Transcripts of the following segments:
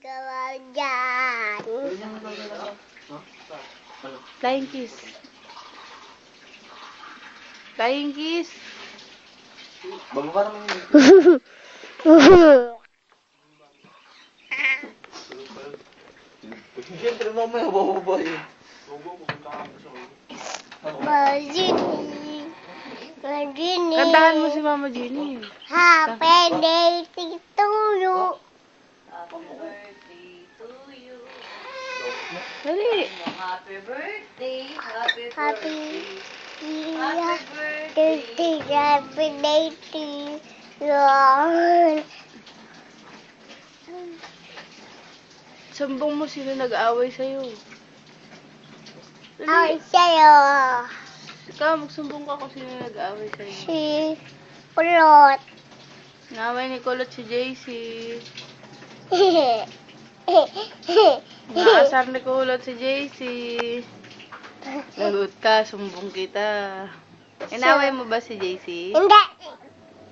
gawa dyan. Flying kiss. Flying kiss. Bababa naman yun. Siyempre mamaya bababa yun. Majini. Kantahan mo si Mama Jenny. Happy day to you. Happy birthday to you. Dali. Happy birthday. Happy Happy birthday. Happy day to you. Sambong mo sino nag-aaway sa'yo. Ay, Dali. sa'yo. Ikaw, magsumbong ka kung sino nag-aaway sa'yo. Si Kulot. Naaway ni Kulot si JC. Naasar ni Kulot si JC. Lagot ka, sumbong kita. Inaway mo ba si JC? Hindi.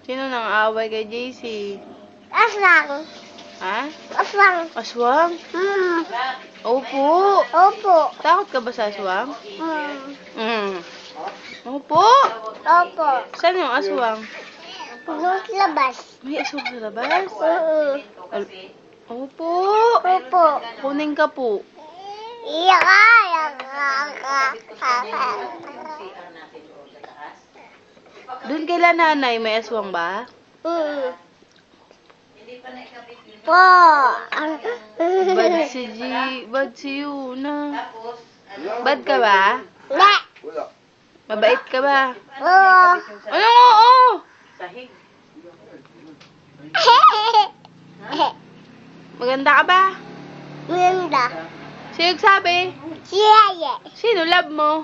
Sino nang away kay JC? Aswang. Ha? Aswang. Aswang? Opo. Opo. Takot ka ba sa aswang? Opo. Opo. Saan yung aswang? Nung labas. May aswang sa labas? Opo. Opo. Kunin ka po. Iya ka. Doon kay nanay, may aswang ba? Po. Bad si G. Bad si Yuna. Bad ka ba? Ne. Wala. Mabait ka ba? Oo. Ano nga, oo! Sahig. Maganda ka ba? Ganda. Sino sabi? Yeye. Sino love mo?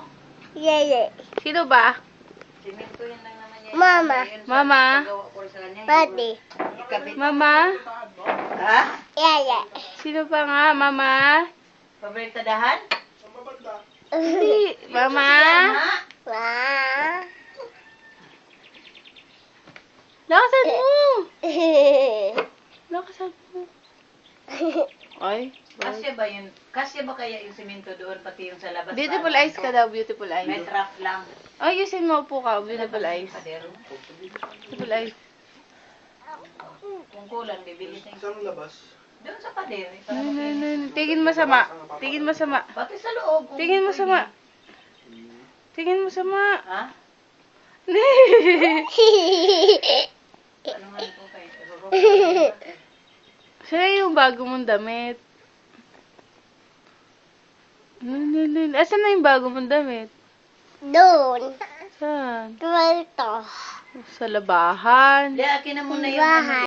Yeye. Sino ba? Simento yan lang naman yan. Mama. Mama? Gawa ko sa kanya. Pati. Ikabit. Mama? Ha? Yeye. Sino pa nga, Mama? Paboritodahan? Hindi. Mama? Ha? Ma. Lakasan mo! Lakasan mo. Ay. Kasya ba yun? Kasya ba kaya yung simento doon pati yung sa labas? Beautiful Paano? eyes ka daw, beautiful eyes. May trap lang. Ay, yusin mo po ka, beautiful eyes. Padero. Beautiful eyes. Kung kulang, bibili na yung... Saan labas? Doon sa padero. Tingin masama. Tingin masama. Pati sa loob. kung Tingin pwede. masama. Tingin masama. Ha? Ano nga ito kayo? Saan yung bago mong damit? Asan na yung bago mong damit? Doon. Saan? Dito. Sa labahan. Hindi, akin na muna yung... Bahay.